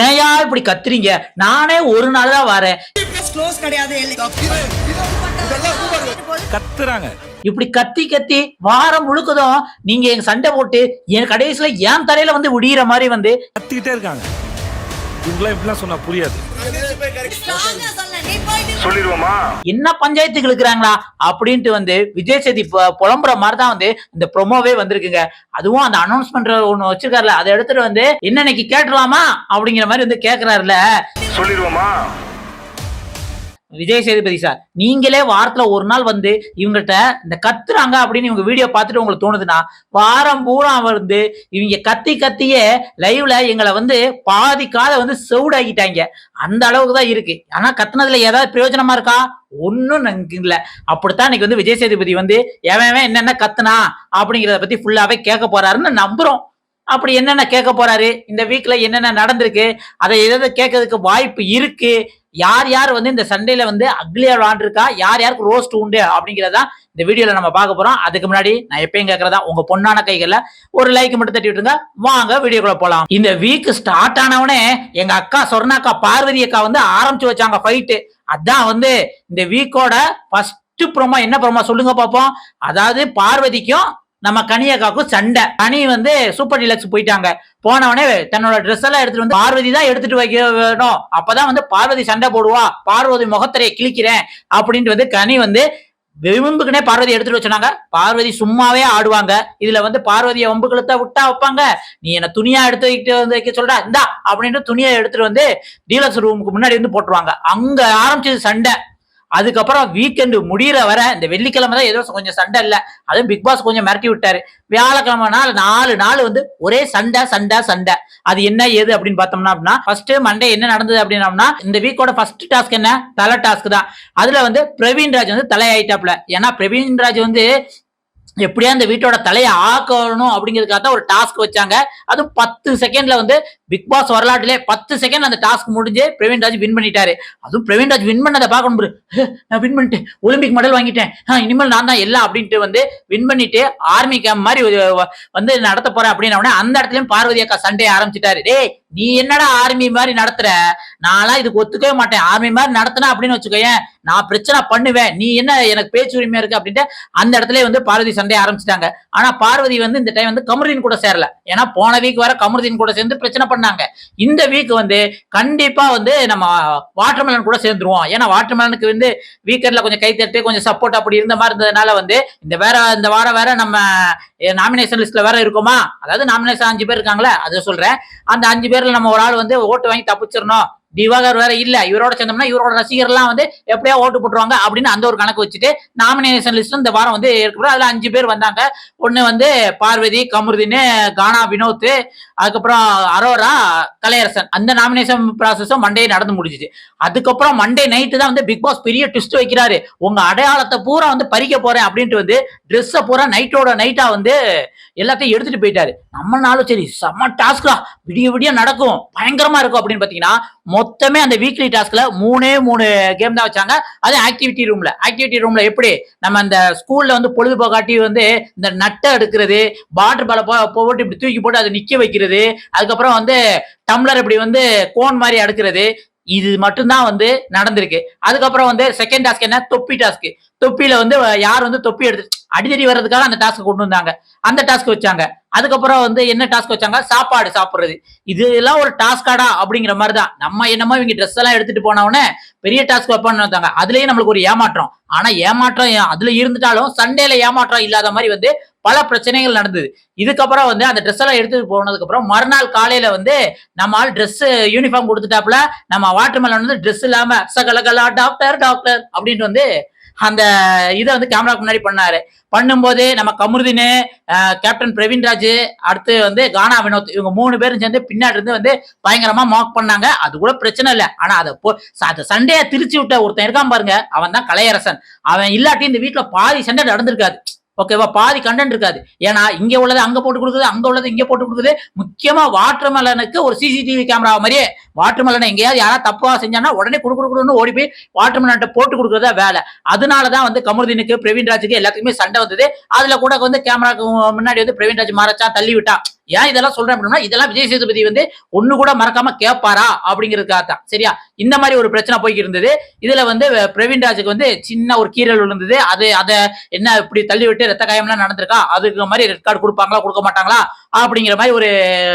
ஏயா இப்படி கத்துறீங்க? நானே ஒரு நாள் தான் வரேன். கத்துறாங்க. இப்படி கத்தி கத்தி வாரம் முழுக்கதும் நீங்க எங்க சண்டை போட்டு என் கடைசியில என் தலையில வந்து விடிகிற மாதிரி வந்து கத்திக்கிட்டே இருக்காங்க. இவங்களாம் இப்படிலாம் சொன்னா புரியாது. சொல்லிடுவோமா? என்ன பஞ்சாயத்துக்கு இருக்கிறாங்களா அப்படின்ட்டு வந்து விஜய் சேதி புலம்புற மாதிரி தான் வந்து இந்த ப்ரொமோவே வந்திருக்குங்க. அதுவும் அந்த அனௌன்ஸ்மெண்ட் ஒண்ணு வச்சிருக்காருல, அதை எடுத்துட்டு வந்து என்ன இன்னைக்கு கேட்டுலாமா அப்படிங்கிற மாதிரி வந்து கேக்குறாருல. சொல்லிடுவோமா? விஜய் சேதுபதி சார், நீங்களே வாரத்துல ஒரு நாள் வந்து இவங்ககிட்ட இந்த கத்துறாங்க அப்படின்னு இவங்க வீடியோ பார்த்துட்டு உங்களுக்கு தோணுதுன்னா, வாரம் பூரா வந்து இவங்க கத்தி கத்தியே லைவ்ல எங்களை வந்து பாதி காதை வந்து செவுடாக்கிட்டாங்க. அந்த அளவுக்கு தான் இருக்கு. ஆனா கத்துனதுல ஏதாவது பிரயோஜனமா இருக்கா? ஒன்னும் இல்ல. அப்படித்தான் இன்னைக்கு வந்து விஜய் சேதுபதி வந்து எவன் என்னென்ன கத்துனா அப்படிங்கிறத பத்தி ஃபுல்லாவே கேட்க போறாருன்னு நம்புறோம். அப்படி என்னென்ன கேட்க போறாரு, இந்த வீக்ல என்னென்ன நடந்திருக்கு, அதை எதாவது கேட்கறதுக்கு வாய்ப்பு இருக்கு, யார் யார் வந்து இந்த சண்டையில வந்து அக்லியா விளாண்டுருக்கா, யார் யாருக்கு ரோஸ்ட் உண்டு அப்படிங்கிறதா இந்த வீடியோல நம்ம பார்க்க போறோம். அதுக்கு முன்னாடி நான் எப்பயும் கேட்கறதா உங்க பொண்ணான கைகள்ல ஒரு லைக் மட்டும் தட்டி விட்டுருங்க. வாங்க வீடியோக்குள்ள போலாம். இந்த வீக் ஸ்டார்ட் ஆனவனே எங்க அக்கா சொர்ணாக்கா பார்வதி அக்கா வந்து ஆரம்பிச்சு வச்சாங்க ஃபைட்டு. அதான் வந்து இந்த வீக்கோட ஃபர்ஸ்ட் ப்ரோமோ. என்ன ப்ரோமோ சொல்லுங்க பாப்போம். அதாவது பார்வதிக்கும் நம்ம கனியக்காக்கும் சண்டை. கனி வந்து சூப்பர் டீலக்ஸ் போயிட்டாங்க. போனவனே தன்னோட ட்ரெஸ் எல்லாம் எடுத்துட்டு வந்து பார்வதி தான் எடுத்துட்டு வைக்க வேணும், அப்பதான் வந்து பார்வதி சண்டை போடுவா, பார்வதி முகத்திரையை கிழிக்கிறேன் அப்படின்ட்டு வந்து கனி வந்து விரும்புக்குனே பார்வதி எடுத்துட்டு வச்சாங்க. பார்வதி சும்மாவே ஆடுவாங்க. இதுல வந்து பார்வதியை வம்புகளுத்த விட்டா வைப்பாங்க. நீ என்ன துணியா எடுத்து வந்து வைக்க சொல்ற, இந்தா அப்படின்ட்டு துணியை எடுத்துட்டு வந்து டீலக்ஸ் ரூமுக்கு முன்னாடி வந்து போட்டுருவாங்க. அங்க ஆரம்பிச்சது சண்டை. அதுக்கப்புறம் வீக்கெண்ட் முடிகிற வர இந்த வெள்ளிக்கிழமை தான் ஏதோ கொஞ்சம் சண்டை இல்லை, அதுவும் பிக் பாஸ் கொஞ்சம் மிரட்டி விட்டாரு. வியாழக்கிழமை நாள் 4 நாள் வந்து ஒரே சண்டை சண்டை சண்டை. அது என்ன ஏது அப்படின்னு பார்த்தோம்னா அப்படின்னா, ஃபர்ஸ்ட் மண்டே என்ன நடந்தது அப்படின்னா, இந்த வீக்கோட ஃபர்ஸ்ட் டாஸ்க் என்ன, தலை டாஸ்க் தான். அதுல வந்து பிரவீன்ராஜ் வந்து தலை ஆயிட்டாப்ல. ஏன்னா பிரவீன்ராஜ் வந்து எப்படியா இந்த வீட்டோட தலையை ஆக்கணும் அப்படிங்கிறதுக்காக தான் ஒரு டாஸ்க் வச்சாங்க. அதுவும் 10 செகண்ட்ல வந்து பிக் பாஸ் வரலாற்றிலே 10 செகண்ட் அந்த டாஸ்க் முடிஞ்சு பிரவீன்ராஜ் வின் பண்ணிட்டாரு. அதுவும் பிரவீன்ராஜ் வின் பண்ணதை பார்க்கணும். நான் வின் பண்ணிட்டேன், ஒலிம்பிக் மெடல் வாங்கிட்டேன், இனிமேல் நான் தான் எல்லாம் அப்படின்ட்டு வந்து வின் பண்ணிட்டு ஆர்மி கேம்ப் மாதிரி வந்து நடத்த போறேன் அப்படின்னு அந்த இடத்துலயும் பார்வதி அக்கா சண்டையை ஆரம்பிச்சிட்டாரு. டேய் நீ என்னடா ஆர்மி மாதிரி நடத்துற, நான்லாம் இதுக்கு ஒத்துக்கவே மாட்டேன். ஆர்மி மாதிரி நடத்தினா அப்படின்னு வச்சுக்கோயேன், நான் பிரச்சனை பண்ணுவேன், நீ என்ன எனக்கு பேச்சு உரிமையா இருக்கு அப்படின்ட்டு அந்த இடத்துல வந்து பார்வதி சண்டையை ஆரம்பிச்சிட்டாங்க. ஆனா பார்வதி வந்து இந்த டைம் வந்து கமருதீன் கூட சேரல. ஏன்னா போன வீக் வர கமருதீன் கூட சேர்ந்து பிரச்சனை பண்ணாங்க. இந்த வீக் வந்து கண்டிப்பா வந்து நம்ம வாட்டர்மெலன் கூட சேர்ந்துருவோம். ஏன்னா வாட்டர்மெலனுக்கு வந்து வீக்கெண்ட்ல கொஞ்சம் கை தட்டு கொஞ்சம் சப்போர்ட் அப்படி இருந்த மாதிரி இருந்ததுனால வந்து இந்த வாரம் வேற நம்ம நாமினேஷன் லிஸ்ட்ல வேற இருக்குமா, அதாவது நாமினேஷன் 5 பேர் இருக்காங்களே அதை சொல்றேன். அந்த 5 பேர்ல நம்ம ஒரு ஆள் வந்து ஓட்டு வாங்கி தப்பிச்சிடணும். திவாகர் வேற இல்ல, இவரோட சேர்ந்தோம்னா இவரோட ரசிகர் எல்லாம் வந்து எப்படியா ஓட்டு போட்டுருவாங்க அப்படின்னு அந்த ஒரு கணக்கு வச்சுட்டு நாமினேஷன் லிஸ்ட் இந்த வாரம் வந்து ஏற்கனவே அதுல 5 பேர் வந்தாங்க. ஒண்ணு வந்து பார்வதி, கமருதீன், கானா வினோத், அதுக்கப்புறம் அரோரா, கலையரசன். அந்த நாமினேஷன் ப்ராசஸும் மண்டே நடந்து முடிஞ்சிச்சு. அதுக்கப்புறம் மண்டே நைட்டு தான் வந்து பிக் பாஸ் பெரிய ட்விஸ்ட் வைக்கிறாரு. உங்க அடையாளத்தை பூரா வந்து பறிக்க போறேன் அப்படின்ட்டு வந்து ட்ரெஸ்ஸை பூரா நைட்டோட நைட்டா வந்து எல்லாத்தையும் எடுத்துட்டு போயிட்டாரு. நம்மனாலும் சரி செம்ம டாஸ்கா விடிய விடிய நடக்கும், பயங்கரமா இருக்கும் அப்படின்னு பாத்தீங்கன்னா, மொத்தமே அந்த வீக்லி டாஸ்க்ல 3 கேம் தான் வச்சாங்க. அது ஆக்டிவிட்டி ரூம்ல எப்படி நம்ம அந்த ஸ்கூல்ல வந்து பொழுதுபோக்காட்டி வந்து இந்த நட்டை எடுக்கிறது, வாட்டர் பாலை போட்டு இப்படி தூக்கி போட்டு அதை நிக்க வைக்கிறது, அதுக்கப்புறம் வந்து டம்ளர் இப்படி வந்து கோன் மாதிரி அடுக்கிறது, இது மட்டும்தான் வந்து நடந்திருக்கு. அதுக்கப்புறம் வந்து செகண்ட் டாஸ்க் என்ன, தொப்பி டாஸ்க். தொப்பியில வந்து யார் வந்து தொப்பி எடுத்து அடிதடி வர்றதுக்காக அந்த டாஸ்க் கொண்டு வந்தாங்க, அந்த டாஸ்க் வச்சாங்க. அதுக்கப்புறம் வந்து என்ன டாஸ்க் வச்சாங்க, சாப்பாடு சாப்பிடுறது. இது எல்லாம் ஒரு டாஸ்காடா அப்படிங்கிற மாதிரி தான். நம்ம என்னமோ இவங்க ட்ரெஸ் எல்லாம் எடுத்துட்டு போனவனே பெரிய டாஸ்க் வைப்பான்னு வந்தாங்க. அதுலயே நம்மளுக்கு ஒரு ஏமாற்றம். ஆனா ஏமாற்றம் அதுல இருந்துட்டாலும் சண்டேல ஏமாற்றம் இல்லாத மாதிரி வந்து பல பிரச்சனைகள் நடந்தது. இதுக்கப்புறம் வந்து அந்த ட்ரெஸ் எல்லாம் எடுத்துட்டு போனதுக்கு அப்புறம் மறுநாள் காலையில வந்து நம்ம ஆள் ட்ரெஸ் யூனிஃபார்ம் கொடுத்துட்டாப்புல. நம்ம வாட்டர்மெலன் வந்து ட்ரெஸ் இல்லாம சகலகலா டாக்டர் டாக்டர் அப்படின்ட்டு வந்து அந்த இதை வந்து கேமராக்கு முன்னாடி பண்ணாரு. பண்ணும்போது நம்ம கமருதீன், கேப்டன் பிரவீன்ராஜ், அடுத்து வந்து கானா வினோத், இவங்க 3 பேரும் சேர்ந்து பின்னாடி இருந்து வந்து பயங்கரமா மார்க் பண்ணாங்க. அது கூட பிரச்சனை இல்லை. ஆனா அதை சண்டையை திருச்சி விட்ட ஒருத்தன் இருக்கான் பாருங்க, அவன் தான் கலையரசன். அவன் இல்லாட்டி இந்த வீட்டுல பாதி சண்டை நடந்திருக்காது. ஓகேவா, பாதி கண்டென்ட் இருக்காது. ஏன்னா இங்க உள்ளது அங்க போட்டு கொடுக்குது, அங்க உள்ளது இங்க போட்டு கொடுக்குது. முக்கியமா வாட்டர்மெலனுக்கு ஒரு சிசிடிவி கேமரா மாதிரியே வாட்டர்மெலனை எங்கேயாவது யாராவது தப்பா செஞ்சானா உடனே குடுக்குன்னு ஓடி போய் வாட்டர்மெலன் போட்டு கொடுக்கறதா வேலை. அதனாலதான் வந்து கமருதீனுக்கு பிரவீன்ராஜுக்கு எல்லாத்துக்குமே சண்டை வந்தது. அதுல கூட வந்து கேமராக்கு முன்னாடி வந்து பிரவீன்ராஜ் மறைச்சா தள்ளி விட்டா. ஏன் இதெல்லாம் சொல்றேன் அப்படின்னா, இதெல்லாம் விஜய் சேதுபதி வந்து ஒண்ணு கூட மறக்காம கேட்பாரா அப்படிங்கிறதுக்காக தான். சரியா? இந்த மாதிரி ஒரு பிரச்சனை போய்க்கு இருந்தது. இதுல வந்து பிரவீன்ராஜுக்கு வந்து சின்ன ஒரு கீறல் விழுந்தது. அத என்ன இப்படி தள்ளி விட்டு ரத்த காயம்லாம் நடந்திருக்கா, அதுக்கு மாதிரி ரெட் கார்டு கொடுப்பாங்களா கொடுக்க மாட்டாங்களா அப்படிங்கிற மாதிரி ஒரு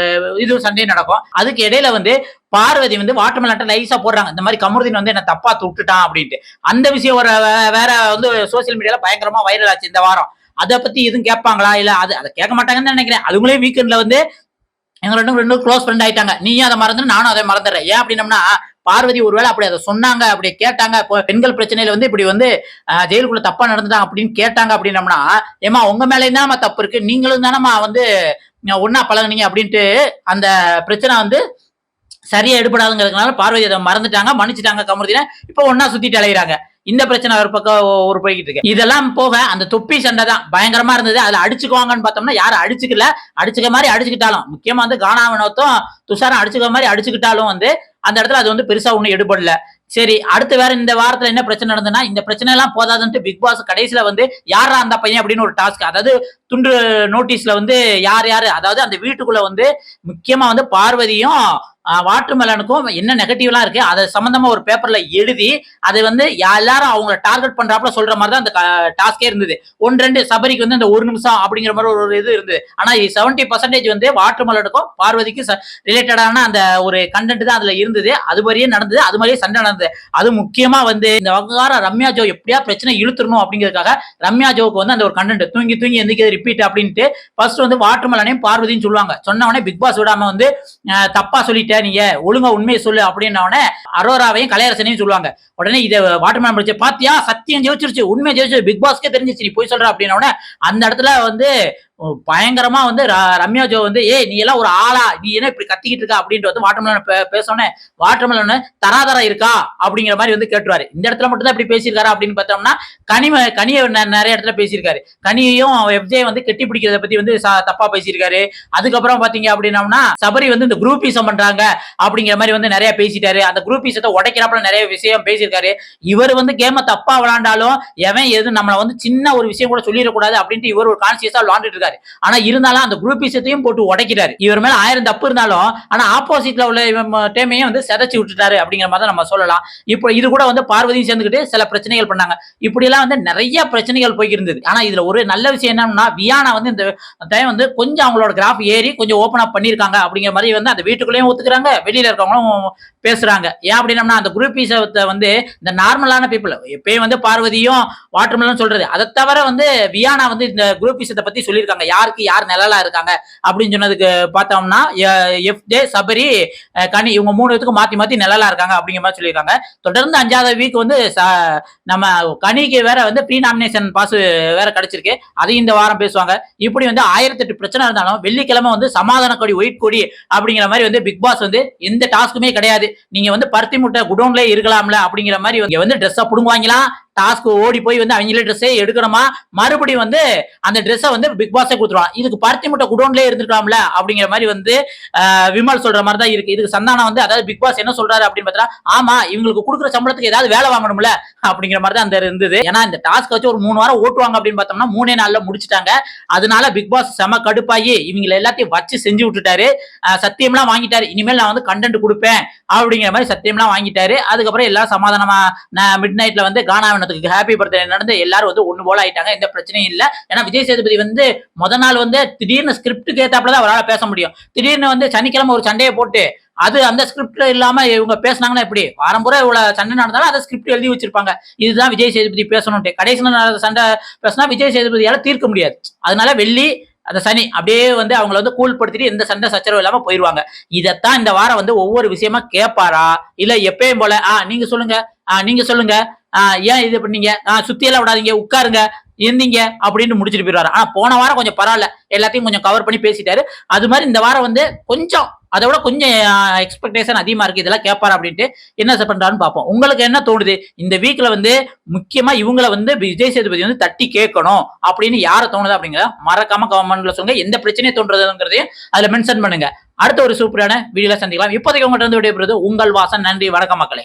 இது சண்டை நடக்கும். அதுக்கு இடையில வந்து பார்வதி வந்து வாட்டர்மெலன் லைஸா போடுறாங்க, இந்த மாதிரி கமருதீன் வந்து என்ன தப்பா விட்டுட்டான் அப்படின்ட்டு. அந்த விஷயம் வேற வந்து சோசியல் மீடியால பயங்கரமா வைரல் ஆச்சு இந்த வாரம். அதை பத்தி எதுவும் கேட்பாங்களா, இல்ல அதை கேட்க மாட்டாங்கன்னு நினைக்கிறேன். அதுங்களே வீக்கெண்ட்ல வந்து எங்க ரெண்டு க்ளோஸ் ஃப்ரெண்ட் ஆயிட்டாங்க. நீயும் அதை மறந்து நானும் அதை மறந்துடுறேன். ஏன் அப்படின்னம்னா, பார்வதி ஒருவேளை அப்படி அதை சொன்னாங்க, அப்படி கேட்டாங்க, இப்போ பெண்கள் பிரச்சனையில வந்து இப்படி வந்து ஜெயிலுக்குள்ள தப்பா நடந்துட்டாங்க அப்படின்னு கேட்டாங்க அப்படின்னம்னா, ஏமா உங்க மேலேயும் தான் தப்பு இருக்கு, நீங்களும் தானம்மா வந்து ஒன்னா பழகுனீங்க அப்படின்ட்டு அந்த பிரச்சனை வந்து சரியா எடுபடாதுங்கிறதுனால பார்வதி அதை மறந்துட்டாங்க, மன்னிச்சுட்டாங்க கமருதீனை. இப்போ ஒன்னா சுத்திட்டு அலைகிறாங்க. இந்த பிரச்சனை ஒரு பக்கம் ஒரு போய்கிட்டு இருக்கு. இதெல்லாம் போக அந்த தொப்பி சண்டை தான் பயங்கரமா இருந்தது. அதுல அடிச்சுக்குவாங்கன்னு பார்த்தோம்னா யாரும் அடிச்சுக்கல. அடிச்சுக்க மாதிரி அடிச்சுக்கிட்டாலும், முக்கியமா வந்து கானா வினோத்தும் துஷாரும் அடிச்சுக்க மாதிரி அடிச்சுக்கிட்டாலும் வந்து அந்த இடத்துல அது வந்து பெருசா ஒண்ணும் எடுபடல. சரி, அடுத்து வேற இந்த வாரத்துல என்ன பிரச்சனை நடந்ததுன்னா, இந்த பிரச்சனை எல்லாம் போதாதுன்ட்டு பிக் பாஸ் கடைசியில வந்து யாரா அந்த பையன் அப்படின்னு ஒரு டாஸ்க், அதாவது துண்டு நோட்டீஸ்ல வந்து யார் யாரு, அதாவது அந்த வீட்டுக்குள்ள வந்து முக்கியமா வந்து பார்வதியும் வாட்டர்மெலனுக்கும் என்ன நெகட்டிவ்லாம் இருக்கு அதை சம்பந்தமா ஒரு பேப்பர்ல எழுதி அதை வந்து எல்லாரும் அவங்க டார்கெட் பண்றாப்புல சொல்ற மாதிரி தான் அந்த டாஸ்கே இருந்தது. 1-2 சபரிக்கு வந்து இந்த 1 நிமிஷம் அப்படிங்கிற மாதிரி ஒரு இது இருந்தது. ஆனா 70% வந்து வாட்டர்மெலனுக்கும் பார்வதிக்கும் ரிலேட்டடான அந்த ஒரு கண்டென்ட் தான் அதுல இருந்தது. அது மாதிரியே நடந்தது, அது மாதிரியே சண்டை நடந்தது. அது முக்கியமா வந்து இந்த விவகாரம் ரம்யா ஜோ எப்படியா பிரச்சனை இழுத்துறணும் அப்படிங்கிறதுக்காக ரம்யா ஜோவுக்கு வந்து அந்த ஒரு கண்டென்ட் தூங்கி தூங்கி எந்திக்கிறது ரிப்பீட் அப்படின்ட்டு ஃபர்ஸ்ட் வந்து வாட்டர்மெலனையும் பார்வதியும் சொல்லுவாங்க. சொன்ன உடனே பிக் பாஸ் விடாம வந்து தப்பா சொல்லிட்டு நீங்க ஒழுங்கா உண்மையை சொல்லு அப்படின்ன அரோராவையும் கலையரசனையும் சொல்லுவாங்க. உடனே இதை வாட்டர்மேன் படிச்சு பாத்தியா, சத்தியம் ஜெயிச்சிருச்சு, உண்மையை ஜெயிச்சு, பிக் பாஸ்க்கே தெரிஞ்சிச்சு நீ போய் சொல்ற அப்படின்ன அந்த இடத்துல வந்து பயங்கரமா வந்து ரம்யா ஜோ வந்து நீ எல்லாம் ஒரு ஆளா, நீ என்ன இப்படி கத்திக்கிட்டு இருக்கா அப்படின்ட்டு வந்து வாட்டர்மெலன் பேசணும். வாட்டர்மெலன் தராதரா இருக்கா அப்படிங்கிற மாதிரி வந்து கேட்டுருவாரு. இந்த இடத்துல மட்டும் தான் இப்படி பேசியிருக்காரு அப்படின்னு பார்த்தோம்னா, கனியை நிறைய இடத்துல பேசியிருக்காரு. கனியையும் எஃப்ஜே வந்து கெட்டி பிடிக்கிறத பத்தி வந்து தப்பா பேசியிருக்காரு. அதுக்கப்புறம் பாத்தீங்க அப்படின்னா சபரி வந்து இந்த குரூப்பிசம் பண்றாங்க அப்படிங்கிற மாதிரி வந்து நிறைய பேசிட்டாரு. அந்த குரூப்பிசத்தை உடைக்கிறாப்புல நிறைய விஷயம் பேசியிருக்காரு. இவர் வந்து கேம தப்பா விளையாண்டாலும் எவன் எது நம்மள வந்து சின்ன ஒரு விஷயம் கூட சொல்லிடக்கூடாது அப்படின்ட்டு இவர் ஒரு கான்சியஸா விளையாண்டுட்டு இருக்காரு. ஆனா இருந்தாலும் அந்த குரூப்பிசத்தையும் போட்டு உடைக்கிறாரு. இவர் மேல 1000 தப்பு இருந்தாலும் ஆனா ஆப்போசிட்ல உள்ள டேமையும் வந்து செதச்சு விட்டுட்டாரு அப்படிங்கிற மாதிரி நம்ம சொல்லலாம். இப்போ இது கூட வந்து பார்வதியும் சேர்ந்துக்கிட்டு சில பிரச்சனைகள் பண்ணாங்க. இப்படி எல்லாம் வந்து நிறைய பிரச்சனைகள் போய் இருந்தது. ஆனா இதுல ஒரு நல்ல விஷயம் என்னன்னா, வியானா வந்து இந்த டைம் வந்து கொஞ்சம் அவங்களோட கிராஃப் ஏறி கொஞ்சம் ஓபன் அப் பண்ணிருக்காங்க அப்படிங்கிற மாதிரி வந்து அந்த வீட்டுக்குள்ளேயும் ஒத்துக்கிறாங்க, வெளியில இருக்கவங்களும் பேசுறாங்க. ஏன் அப்படின்னா அந்த குரூப்பிசத்தை வந்து இந்த நார்மலான பீப்புள் எப்பயும் வந்து பார்வதியும் வாட்டர்மெலன் சொல்றது, அதை தவிர வந்து வியானா வந்து இந்த குரூப்பிசத்தை பத்தி சொல்லியிருக்காங்க, யாருக்கு யார் நிழலா இருக்காங்க அப்படின்னு சொன்னதுக்கு பார்த்தோம்னா எஃப்ஜே சபரி கனி இவங்க 3 பேத்துக்கும் மாத்தி மாத்தி நிழலா இருக்காங்க அப்படிங்கிற மாதிரி சொல்லியிருக்காங்க. தொடர்ந்து 5வது வீக் வந்து நம்ம கனிக்கு வேற வந்து ப்ரீ நாமினேஷன் பாஸ் வேற கிடைச்சிருக்கு, அதையும் இந்த வாரம் பேசுவாங்க. இப்படி வந்து 1008 பிரச்சனை இருந்தாலும் வெள்ளிக்கிழமை வந்து சமாதான கொடி ஒயிட் கொடி அப்படிங்கிற மாதிரி வந்து பிக் பாஸ் வந்து எந்த டாஸ்க்குமே கிடையாது. நீங்க வந்து பருத்தி முட்டை குடோன்ல இருக்கலாம்ல அப்படிங்கிற மாதிரி வந்து ட்ரெஸ்ஸா புடுங்குவாங்களாம், டாஸ்க் ஓடி போய் வந்து அவங்களே ட்ரெஸ்ஸே எடுக்கணுமா, மறுபடியும் வந்து அந்த ட்ரெஸ்ஸை வந்து பிக் பாஸே கொடுத்துருவாங்க. இதுக்கு பருத்தி முட்டை குடோன்லேயே இருந்துக்கலாம்ல அப்படிங்கிற மாதிரி வந்து விமல் சொல்ற மாதிரி தான் இருக்கு. இதுக்கு சந்தானம் வந்து அதாவது பிக் பாஸ் என்ன சொல்றாரு அப்படின்னு பார்த்தா, ஆமா இவங்களுக்கு கொடுக்குற சம்பளத்துக்கு ஏதாவது வேலை வாங்கணும்ல அப்படிங்கிற மாதிரி தான் அந்த இருந்தது. ஏன்னா இந்த டாஸ்க் வச்சு ஒரு 3 வாரம் ஓட்டுவாங்க அப்படின்னு பார்த்தோம்னா 3 நாள்ல முடிச்சுட்டாங்க. அதனால பிக் பாஸ் செம கடுப்பாகி இவங்களை எல்லாத்தையும் வச்சு செஞ்சு விட்டுட்டாரு. சத்தியம்லாம் வாங்கிட்டாரு, இனிமேல் நான் வந்து கண்டென்ட் கொடுப்பேன் அப்படிங்கிற மாதிரி சத்தியம்லாம் வாங்கிட்டாரு. அதுக்கப்புறம் எல்லாம் சமாதானமா மிட் நைட்ல வந்து கானா ஹாப்பி பர்த்டே நடந்து எல்லாரும் வந்து ஒண்ணு போல ஆயிட்டாங்க. எந்த பிரச்சனையும் இல்ல. ஏன்னா விஜய் சேதுபதி வந்து முத நாள் வந்து திடீர்னு ஸ்கிரிப்டுக்கு ஏத்தாப்புல தான் அவரால் பேச முடியும். திடீர்னு வந்து சனிக்கிழமை ஒரு சண்டையை போட்டு அது அந்த ஸ்கிரிப்ட் இல்லாம இவங்க பேசினாங்கன்னா எப்படி, வாரம்புற இவ்வளவு சண்டை நடந்தாலும் அதை ஸ்கிரிப்ட் எழுதி வச்சிருப்பாங்க, இதுதான் விஜய் சேதுபதி பேசணும். கடைசியில் சண்டை பேசினா விஜய் சேதுபதியால தீர்க்க முடியாது. அதனால வெள்ளி அந்த சனி அப்படியே வந்து அவங்களை வந்து கூல்படுத்திட்டு எந்த சண்டை சச்சரவு இல்லாம போயிருவாங்க. இதைத்தான் இந்த வாரம் வந்து ஒவ்வொரு விஷயமா கேட்பாரா, இல்ல எப்பயும் போல நீங்க சொல்லுங்க நீங்க சொல்லுங்க ஏன் இது பண்ணீங்க, சுத்தி எல்லாம் விடாதீங்க, உட்காருங்க, இருந்தீங்க அப்படின்னு முடிச்சுட்டு போயிடுவாரு. ஆனா போன வாரம் கொஞ்சம் பரவாயில்ல, எல்லாத்தையும் கொஞ்சம் கவர் பண்ணி பேசிட்டாரு. அது மாதிரி இந்த வாரம் வந்து கொஞ்சம் அதை விட கொஞ்சம் எக்ஸ்பெக்டேஷன் அதிகமா இருக்கு, இதெல்லாம் கேட்பாரு அப்படின்ட்டு என்ன பண்றாருன்னு பார்ப்போம். உங்களுக்கு என்ன தோணுது? இந்த வீக்ல வந்து முக்கியமா இவங்கள வந்து விஜய் சேதுபதி வந்து தட்டி கேட்கணும் அப்படின்னு யார தோணுது அப்படிங்கிற மறக்காம கமெண்ட்ல சொல்லுங்க. எந்த பிரச்சனையை தோன்றதுங்கிறதையும் அதுல மென்ஷன் பண்ணுங்க. அடுத்த ஒரு சூப்பரான வீடியோல சந்திக்கலாம். இப்போதைக்கு உங்கள்கிட்ட இருந்து விடைபெறுவது உங்கள் வாசன். நன்றி, வணக்கம் மக்களே.